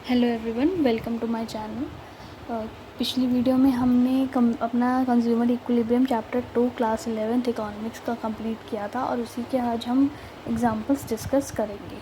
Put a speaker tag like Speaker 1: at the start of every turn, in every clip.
Speaker 1: Hello everyone, welcome to my channel. पिछली video में हमने अपना consumer equilibrium chapter 2 class 11th economics का कंप्लीट किया था और उसी के आज हम एग्जांपल्स डिस्कस करेंगे।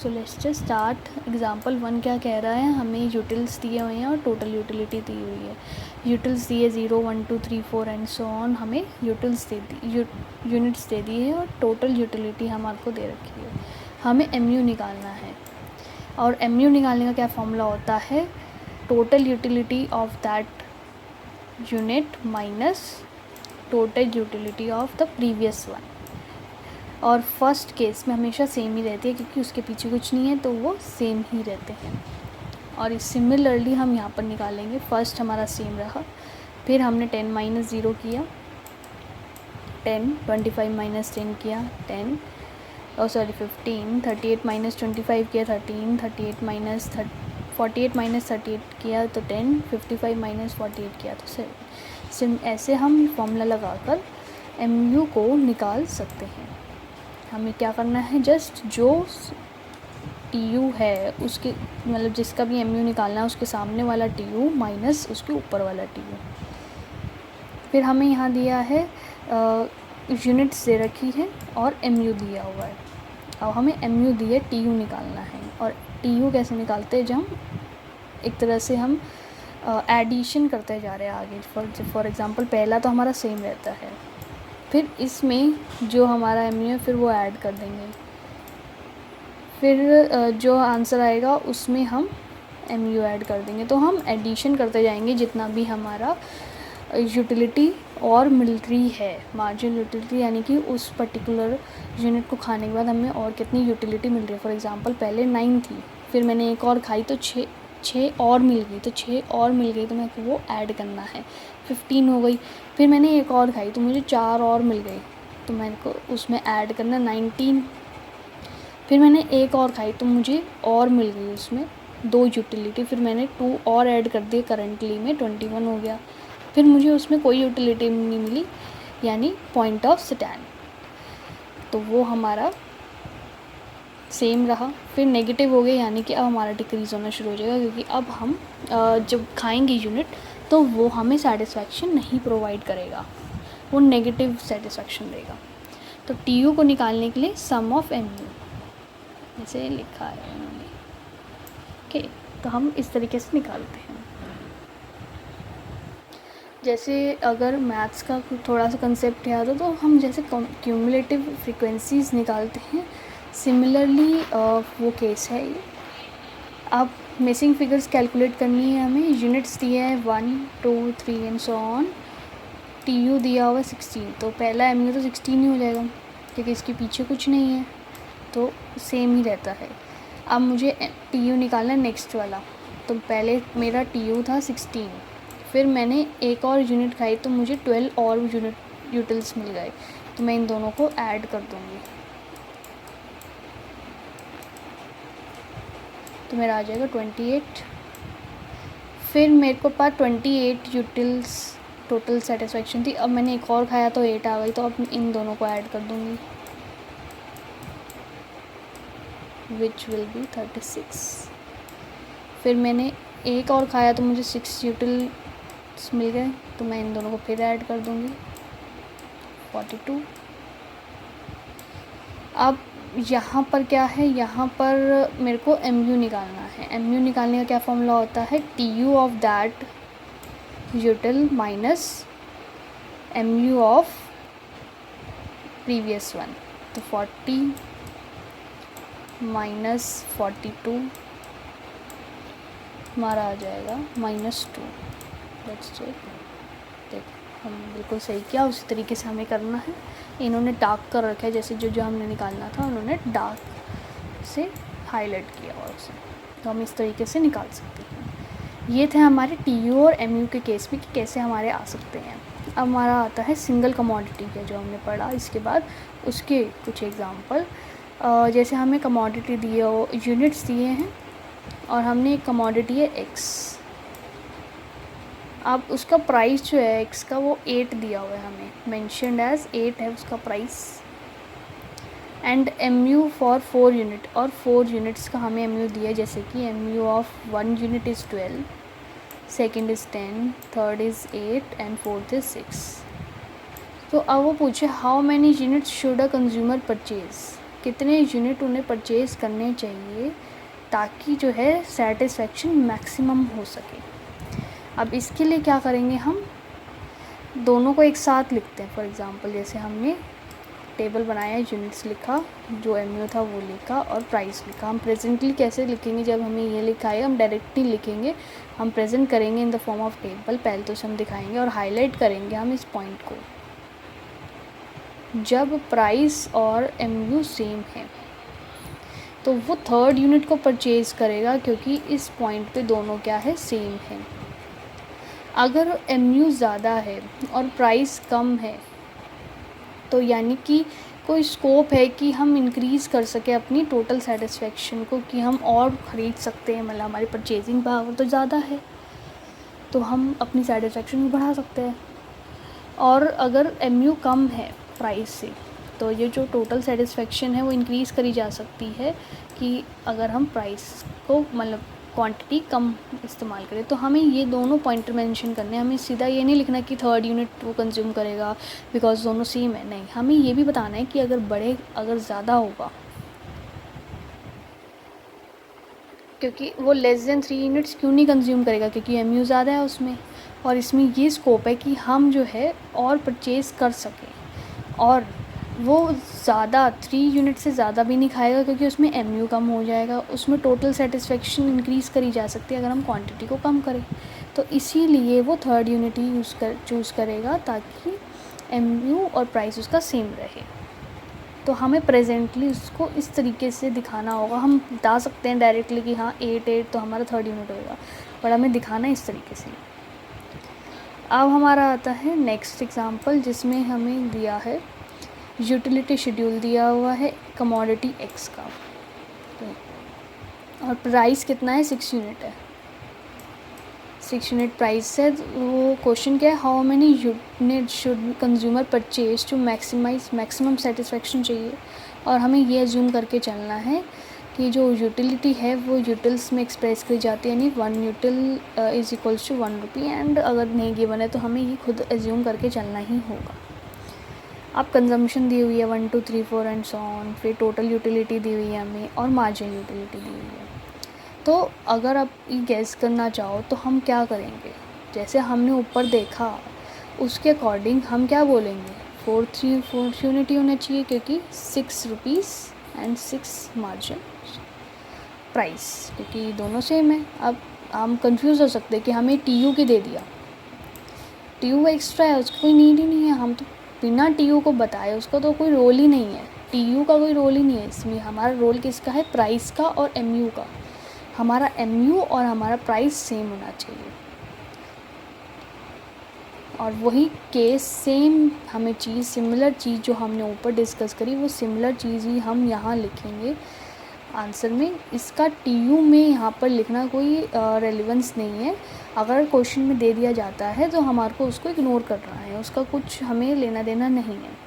Speaker 1: So let's just start. Example 1 क्या कह रहा है, हमें यूटिल्स दिए हुए हैं और टोटल यूटिलिटी दी हुई है। यूटिल्स दिए 0 1 2 3 4 एंड सो ऑन, हमें यूटिल्स दे दी यूनिट्स दे दी है और टोटल यूटिलिटी हमारे को दे रखी है। हमें MU निकालना है और MU निकालने का क्या फॉर्मूला होता है, total utility of that unit minus total utility of the previous one. और फर्स्ट केस में हमेशा सेम ही रहती है क्योंकि उसके पीछे कुछ नहीं है तो वो सेम ही रहते हैं। और सिमिलरली हम यहाँ पर निकालेंगे। फर्स्ट हमारा सेम रहा, फिर हमने 10 माइनस 0 किया 10, 25 माइनस 10 किया 10, 15, 38 माइनस 25 किया 13, 48 माइनस 38 किया तो 10, 55 माइनस 48 किया तो 7। ऐसे हम फॉर्मूला लगाकर MU को निकाल सकते हैं। हमें क्या करना है, जस्ट जो TU है उसके मतलब जिसका भी MU निकालना है उसके सामने वाला TU माइनस उसके ऊपर वाला TU। फिर हमें यहाँ दिया है यूनिट्स दे रखी है और MU दिया हुआ है। अब हमें MU दिए TU निकालना है। और TU कैसे निकालते हैं, जब हम एक तरह से हम एडिशन करते जा रहे हैं आगे। फॉर एग्ज़ाम्पल पहला तो हमारा सेम रहता है, फिर इसमें जो हमारा MU है फिर वो ऐड कर देंगे, फिर जो आंसर आएगा उसमें हम MU ऐड कर देंगे। तो हम एडिशन करते जाएंगे जितना भी हमारा यूटिलिटी और मिल रही है, मार्जिनल यूटिलिटी, यानी कि उस पर्टिकुलर यूनिट को खाने के बाद हमें और कितनी यूटिलिटी मिल रही है। फॉर एग्ज़ाम्पल पहले 9 थी, फिर मैंने एक और खाई तो 6 और मिल गई, तो 6 और मिल गई तो मेरे को वो ऐड करना है। 15 हो गई, फिर मैंने एक और खाई तो मुझे 4 और मिल गई तो मेरे को उसमें ऐड करना 19। फिर मैंने एक और खाई तो मुझे और मिल गई उसमें 2 यूटिलिटी, फिर मैंने 2 और ऐड कर दिए, करंटली में 21 हो गया। फिर मुझे उसमें कोई यूटिलिटी नहीं मिली, यानी पॉइंट ऑफ स्टैंड, तो वो हमारा सेम रहा। फिर नेगेटिव हो गया, यानी कि अब हमारा डिक्रीज़ होना शुरू हो जाएगा क्योंकि अब हम जब खाएंगे यूनिट तो वो हमें सेटिस्फैक्शन नहीं प्रोवाइड करेगा, वो नेगेटिव सेटिस्फैक्शन देगा। तो TU को निकालने के लिए सम ऑफ MU जैसे लिखा है उन्होंने, ओके, तो हम इस तरीके से निकालते हैं। जैसे अगर मैथ्स का थोड़ा सा कंसेप्ट याद हो तो हम जैसे क्यूमुलेटिव फ्रीक्वेंसीज निकालते हैं, सिमिलरली वो केस है ये। अब मिसिंग फिगर्स कैलकुलेट करनी है हमें। यूनिट्स दिए हैं 1 2 3 एंड सो ऑन। TU दिया हुआ 16, तो पहला MU तो 16 ही हो जाएगा क्योंकि इसके पीछे कुछ नहीं है तो सेम ही रहता है। अब मुझे TU निकालना है नेक्स्ट वाला, तो पहले मेरा TU था 16, फिर मैंने एक और यूनिट खाई तो मुझे 12 और यूटिल्स मिल गए, तो मैं इन दोनों को ऐड कर दूँगी तो मेरा आ जाएगा 28। फिर मेरे को पास 28 यूटिल्स टोटल सेटिस्फैक्शन थी। अब मैंने एक और खाया तो 8 आ गई, तो अब इन दोनों को ऐड कर दूँगी, विच विल बी 36। फिर मैंने एक और खाया तो मुझे 6 यूटिल्स मिल गए, तो मैं इन दोनों को फिर ऐड कर दूँगी 42। अब यहाँ पर क्या है, यहाँ पर मेरे को MU निकालना है। MU निकालने का क्या फॉर्मूला होता है, TU of that util minus MU of previous one. तो 40 माइनस 42 हमारा आ जाएगा -2। Let's check. देख, हम बिल्कुल सही किया, उसी तरीके से हमें करना है। इन्होंने डार्क कर रखा है, जैसे जो हमने निकालना था उन्होंने डार्क से हाईलाइट किया और उसे, तो हम इस तरीके से निकाल सकते हैं। ये थे हमारे TU और MU के केस में कि कैसे हमारे आ सकते हैं। अब हमारा आता है सिंगल कमोडिटी का, जो हमने पढ़ा। इसके बाद उसके कुछ एग्जांपल, जैसे हमें कमोडिटी दिए हो, यूनिट्स दिए हैं और हमने एक कमोडिटी है X। अब उसका प्राइस जो है X का वो 8 दिया हुआ है, हमें मेंशन्ड एज 8 है उसका price. And M U for 4 unit, और 4 यूनिट्स का हमें एम यू दिया है, जैसे कि M U of 1 unit is 12, second is 10, third is 8 and fourth is 6। तो अब वो पूछे how many units should a consumer purchase, कितने यूनिट उन्हें परचेज़ करने चाहिए ताकि जो है सेटिस्फेक्शन मैक्सिमम हो सके। अब इसके लिए क्या करेंगे, हम दोनों को एक साथ लिखते हैं। फॉर एग्ज़ाम्पल जैसे हमने टेबल बनाया, यूनिट्स लिखा, जो एमयू था वो लिखा और प्राइस लिखा। हम प्रेजेंटली कैसे लिखेंगे, जब हमें ये लिखा है हम डायरेक्टली लिखेंगे, हम प्रेजेंट करेंगे in the form of table. पहले तो हम दिखाएंगे और हाईलाइट करेंगे हम इस पॉइंट को, जब प्राइस और एमयू सेम है तो वो थर्ड यूनिट को परचेज़ करेगा, क्योंकि इस पॉइंट पे दोनों क्या है, सेम है। अगर एमयू ज़्यादा है और प्राइस कम है तो यानी कि कोई स्कोप है कि हम इंक्रीज़ कर सकें अपनी टोटल सेटिस्फेक्शन को, कि हम और ख़रीद सकते हैं, मतलब हमारी परचेजिंग पावर तो ज़्यादा है तो हम अपनी सेटिस्फेक्शन भी बढ़ा सकते हैं। और अगर एमयू कम है प्राइस से तो ये जो टोटल सेटिस्फेक्शन है वो इंक्रीज़ करी जा सकती है, कि अगर हम प्राइस को मतलब क्वांटिटी कम इस्तेमाल करें। तो हमें ये दोनों पॉइंटर मेंशन करने हैं। हमें सीधा ये नहीं लिखना कि थर्ड यूनिट वो कंज्यूम करेगा बिकॉज दोनों सेम है, नहीं, हमें ये भी बताना है कि अगर ज़्यादा होगा, क्योंकि वो लेस देन 3 यूनिट्स क्यों नहीं कंज्यूम करेगा, क्योंकि एमयू ज़्यादा है उसमें, और इसमें ये स्कोप है कि हम जो है और परचेज़ कर सकें। और वो ज़्यादा 3 यूनिट से ज़्यादा भी नहीं खाएगा, क्योंकि उसमें एमयू कम हो जाएगा, उसमें टोटल सेटिस्फेक्शन इंक्रीज़ करी जा सकती है अगर हम क्वांटिटी को कम करें। तो इसीलिए वो थर्ड यूनिट ही चूज़ करेगा, ताकि एमयू और प्राइस उसका सेम रहे। तो हमें प्रेजेंटली उसको इस तरीके से दिखाना होगा। हम बता सकते हैं डायरेक्टली कि हाँ 8 तो हमारा थर्ड यूनिट होगा, पर हमें दिखाना इस तरीके से। अब हमारा आता है नेक्स्ट एग्जांपल, जिसमें हमें दिया है यूटिलिटी शेड्यूल दिया हुआ है कमोडिटी एक्स का, और प्राइस कितना है, 6 यूनिट है, 6 यूनिट प्राइस है। वो क्वेश्चन क्या है, how many unit should consumer purchase to maximum satisfaction चाहिए। और हमें ये एज्यूम करके चलना है कि जो यूटिलिटी है वो यूटिल्स में एक्सप्रेस करी जाती है, यानी 1 util is equals to 1 rupee. And अगर नहीं गिवन है तो हमें ये खुद एज्यूम करके चलना ही होगा। अब कंजम्पशन दी हुई है 1 2 3 4 एंड सो ऑन, फिर टोटल यूटिलिटी दी हुई है हमें और मार्जिन यूटिलिटी दी हुई है। तो अगर आप ये गैस करना चाहो तो हम क्या करेंगे, जैसे हमने ऊपर देखा उसके अकॉर्डिंग हम क्या बोलेंगे, फोर्थ यूनिट होना चाहिए, क्योंकि 6 रुपीज़ एंड 6 मार्जिन प्राइस, क्योंकि दोनों सेम है। अब हम कंफ्यूज हो सकते हैं कि हमें टीयू की दे दिया, टीयू एक्स्ट्रा है, उसका कोई नीड ही नहीं है, हम तो बिना टीयू को बताए, उसका तो कोई रोल ही नहीं है, टीयू का कोई रोल ही नहीं है इसमें। हमारा रोल किसका है, प्राइस का और एमयू का। हमारा एमयू और हमारा प्राइस सेम होना चाहिए, और वही केस सेम हमें चीज़, सिमिलर चीज़ जो हमने ऊपर डिस्कस करी, वो सिमिलर चीज़ ही हम यहाँ लिखेंगे आंसर में। इसका टीयू में यहाँ पर लिखना कोई रेलेवेंस नहीं है। अगर क्वेश्चन में दे दिया जाता है तो हमारे को उसको इग्नोर करना है, उसका कुछ हमें लेना देना नहीं है।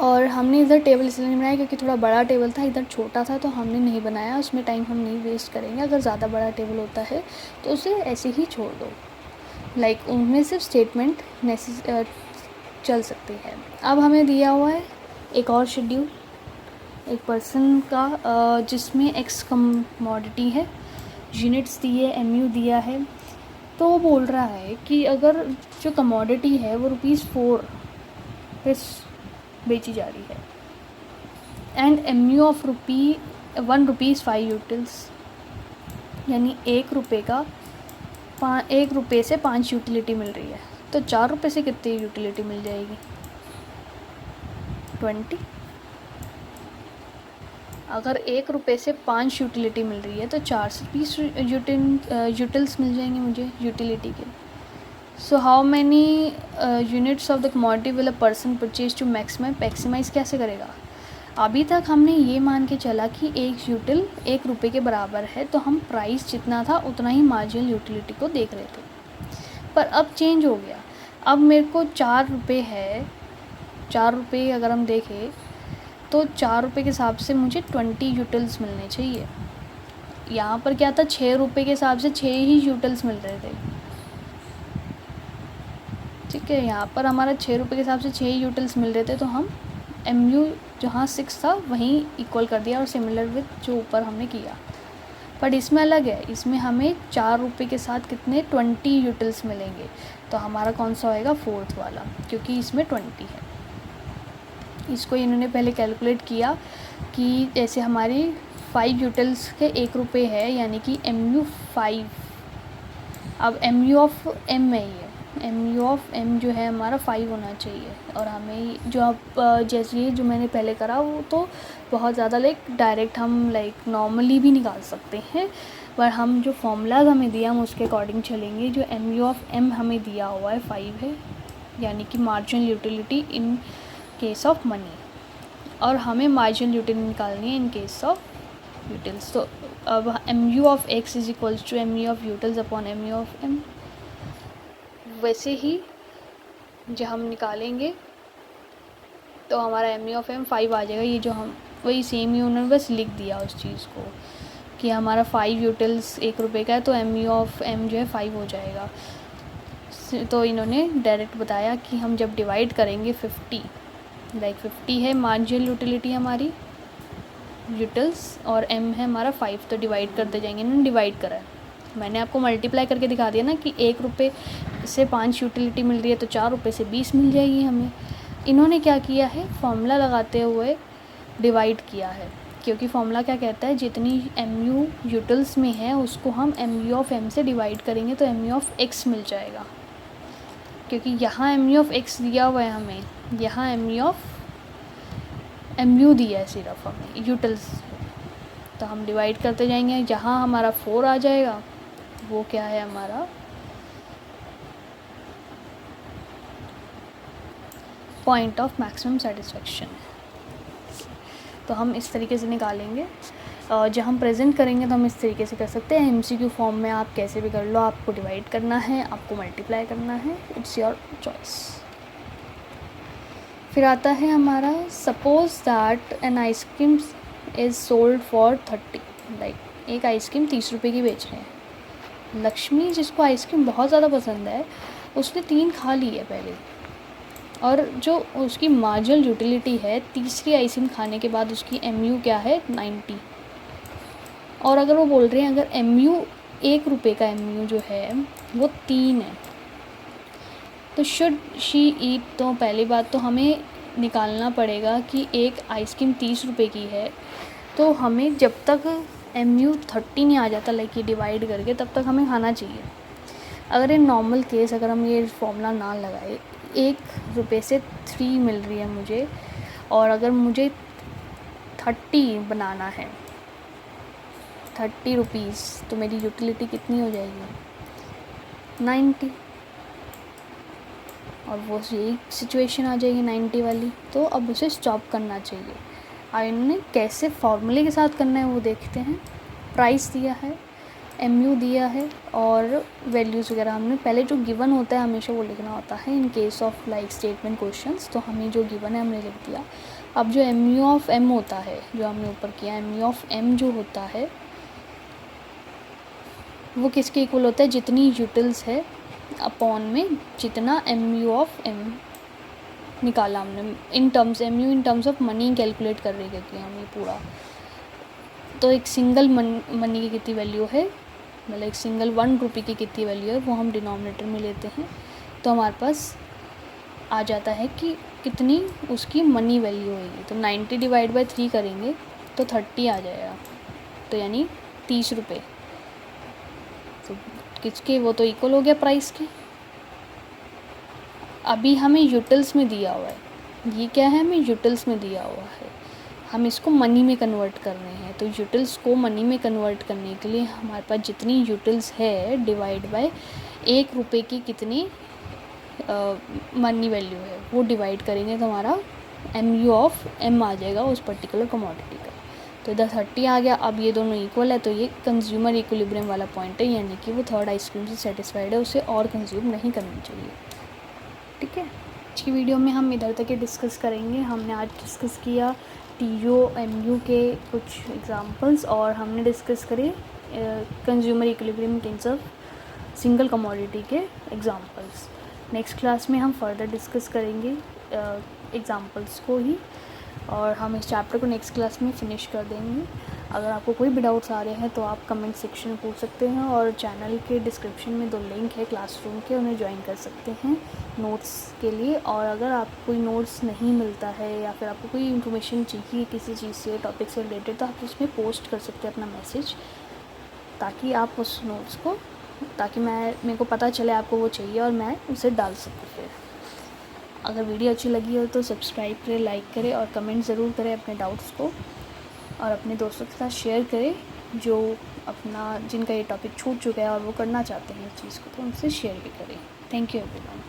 Speaker 1: और हमने इधर टेबल इसलिए नहीं बनाया क्योंकि थोड़ा बड़ा टेबल था, इधर छोटा था तो हमने नहीं बनाया, उसमें टाइम हम नहीं वेस्ट करेंगे। अगर ज़्यादा बड़ा टेबल होता है तो उसे ऐसे ही छोड़ दो, लाइक उनमें सिर्फ स्टेटमेंट चल सकती है। अब हमें दिया हुआ है एक और शेड्यूल, एक पर्सन का, जिसमें एक्स कमोडिटी है, यूनिट्स दिए, एमयू दिया है। तो वो बोल रहा है कि अगर जो कमोडिटी है वो ₹4 पे बेची जा रही है एंड एमयू ऑफ ₹1 यूटिल्स, यानी ₹1 से 5 यूटिलिटी मिल रही है, तो ₹4 से कितनी यूटिलिटी मिल जाएगी, 20। अगर ₹1 से 5 यूटिलिटी मिल रही है तो 4 से 20 यूटिल्स मिल जाएंगे मुझे यूटिलिटी के। So how many units of the commodity will a person purchase to maximize कैसे करेगा। अभी तक हमने ये मान के चला कि एक यूटिल ₹1 के बराबर है, तो हम प्राइस जितना था उतना ही मार्जिनल यूटिलिटी को देख रहे थे। पर अब चेंज हो गया, अब मेरे को ₹4 है ₹4 अगर हम देखें तो ₹4 के हिसाब से मुझे 20 यूटिल्स मिलने चाहिए। यहाँ पर क्या था, ₹6 के हिसाब से 6 ही यूटिल्स मिल रहे थे। ठीक है, यहाँ पर हमारा ₹6 के हिसाब से 6 यूटिल्स मिल रहे थे, तो हम MU जहाँ 6 था वहीं इक्वल कर दिया और सिमिलर विथ जो ऊपर हमने किया। बट इसमें अलग है, इसमें हमें ₹4 के साथ कितने 20 यूटिल्स मिलेंगे। तो हमारा कौन सा होएगा, 4th वाला, क्योंकि इसमें 20 है। इसको इन्होंने पहले कैलकुलेट किया कि जैसे हमारी 5 यूटिल्स के ₹1 है, यानी कि MU 5। अब MU ऑफ M है, ये MU ऑफ M जो है हमारा 5 होना चाहिए। और हमें जो अब जैसे ये जो मैंने पहले करा वो तो बहुत ज़्यादा डायरेक्ट हम नॉर्मली भी निकाल सकते हैं, पर हम जो फॉर्मूलाज हमें दिया हम उसके अकॉर्डिंग चलेंगे। जो MU ऑफ M हमें दिया हुआ है 5 है, यानी कि marginal utility in case of money, और हमें मार्जिनल यूटिलिटी निकालनी है इन केस ऑफ यूटिल्स। तो अब MU of X is equals to MU of utils upon MU of M। वैसे ही जो हम निकालेंगे तो हमारा MU ऑफ M 5 आ जाएगा। ये जो हम वही सेम ही उन्होंने बस लिख दिया उस चीज़ को कि हमारा 5 यूटिल्स ₹1 का है, तो MU ऑफ M जो है 5 हो जाएगा। तो इन्होंने डायरेक्ट बताया कि हम जब डिवाइड करेंगे 50 है मार्जिनल यूटिलिटी हमारी यूटिल्स, और M है हमारा 5, तो डिवाइड करते जाएंगे। इन्होंने डिवाइड करा है, मैंने आपको मल्टीप्लाई करके दिखा दिया ना कि ₹1 से 5 यूटिलिटी मिल रही है, तो ₹4 से 20 मिल जाएगी हमें। इन्होंने क्या किया है, फॉर्मूला लगाते हुए डिवाइड किया है, क्योंकि फॉर्मूला क्या कहता है, जितनी MU यूटिल्स में है उसको हम MU ऑफ M से डिवाइड करेंगे तो MU ऑफ X मिल जाएगा। क्योंकि यहाँ MU ऑफ X दिया हुआ है हमें, यहाँ MU ऑफ MU दिया है सिर्फ हमें यूटिल्स, तो हम डिवाइड करते जाएंगे। जहाँ हमारा 4 आ जाएगा वो क्या है, हमारा पॉइंट ऑफ मैक्सिमम सेटिस्फेक्शन। तो हम इस तरीके से निकालेंगे। जब हम प्रेजेंट करेंगे तो हम इस तरीके से कर सकते हैं। MCQ फॉर्म में आप कैसे भी कर लो, आपको डिवाइड करना है, आपको मल्टीप्लाई करना है, इट्स योर चॉइस। फिर आता है हमारा suppose that an ice cream is sold for 30, एक आइसक्रीम ₹30 की बेच रहे हैं। लक्ष्मी, जिसको आइसक्रीम बहुत ज़्यादा पसंद है, उसने 3 खा ली है पहले, और जो उसकी मार्जिनल यूटिलिटी है तीसरी आइसक्रीम खाने के बाद उसकी MU क्या है, 90। और अगर वो बोल रहे हैं अगर MU ₹1 का MU जो है वो 3 है, तो शुड शी ईट, तो पहली बात तो हमें निकालना पड़ेगा कि एक आइसक्रीम ₹30 की है, तो हमें जब तक MU 30 नहीं आ जाता ये डिवाइड करके, तब तक हमें खाना चाहिए। अगर इन नॉर्मल केस अगर हम ये फॉर्मूला ना लगाए, ₹1 से 3 मिल रही है मुझे, और अगर मुझे 30 बनाना है, ₹30, तो मेरी यूटिलिटी कितनी हो जाएगी, 90, और वो यही सिचुएशन आ जाएगी 90 वाली। तो अब उसे स्टॉप करना चाहिए। और इन्होंने कैसे फॉर्मूले के साथ करना है वो देखते हैं। प्राइस दिया है, MU दिया है, और वैल्यूज़ वगैरह हमने पहले जो गिवन होता है हमेशा वो लिखना होता है in case of statement questions. तो हमें जो गिवन है हमने लिख दिया। अब जो MU ऑफ M होता है, जो हमने ऊपर किया, MU ऑफ M जो होता है वो किसके इक्वल होता है, जितनी यूटिल्स है अपॉन में जितना MU ऑफ M निकाला हमने in terms, MU in terms of money calculate कर रही है क्योंकि हम ये पूरा, तो एक सिंगल मनी की कितनी वैल्यू है, मतलब एक सिंगल ₹1 की कितनी वैल्यू है वो हम डिनोमिनेटर में लेते हैं। तो हमारे पास आ जाता है कि कितनी उसकी मनी वैल्यू होगी। तो 90 डिवाइड बाई 3 करेंगे तो 30 आ जाएगा, तो यानी ₹30। तो किसके, वो तो इक्वल हो गया प्राइस के। अभी हमें यूटिल्स में दिया हुआ है, ये क्या है, हमें यूटिल्स में दिया हुआ है, हम इसको मनी में कन्वर्ट कर रहे हैं। तो यूटिल्स को मनी में कन्वर्ट करने के लिए हमारे पास जितनी यूटिल्स है डिवाइड बाय ₹1 की कितनी मनी वैल्यू है वो डिवाइड करेंगे, तो हमारा MU ऑफ M आ जाएगा उस पर्टिकुलर कमोडिटी का। तो इधर 30 आ गया। अब ये दोनों इक्वल है, तो ये कंज्यूमर इक्विलिब्रियम वाला पॉइंट है, यानी कि वो थर्ड आइसक्रीम से सेटिस्फाइड है, उसे और कंज्यूम नहीं करनी चाहिए। ठीक है, आज की वीडियो में हम इधर तक ही डिस्कस करेंगे। हमने आज डिस्कस किया TOMU के कुछ एग्जांपल्स और हमने डिस्कस करे consumer equilibrium terms of single commodity के एग्जांपल्स। नेक्स्ट क्लास में हम फर्दर डिस्कस करेंगे एग्जांपल्स को ही, और हम इस चैप्टर को नेक्स्ट क्लास में फिनिश कर देंगे। अगर आपको कोई भी डाउट्स आ रहे हैं तो आप कमेंट सेक्शन में पूछ सकते हैं, और चैनल के डिस्क्रिप्शन में 2 लिंक है क्लासरूम के, उन्हें ज्वाइन कर सकते हैं नोट्स के लिए। और अगर आपको कोई नोट्स नहीं मिलता है या फिर आपको कोई इन्फॉर्मेशन चाहिए किसी चीज़ से, टॉपिक से रिलेटेड, तो आप उसमें पोस्ट कर सकते हैं अपना मैसेज, ताकि आप उस नोट्स को, ताकि मेरे को पता चले आपको वो चाहिए और मैं उसे डाल सकूँ। फिर अगर वीडियो अच्छी लगी हो तो सब्सक्राइब करें, लाइक करें और कमेंट ज़रूर करें अपने डाउट्स को, और अपने दोस्तों के साथ शेयर करें जो जिनका ये टॉपिक छूट चुका है और वो करना चाहते हैं इस चीज़ को, तो उनसे शेयर भी करें। Thank you everyone.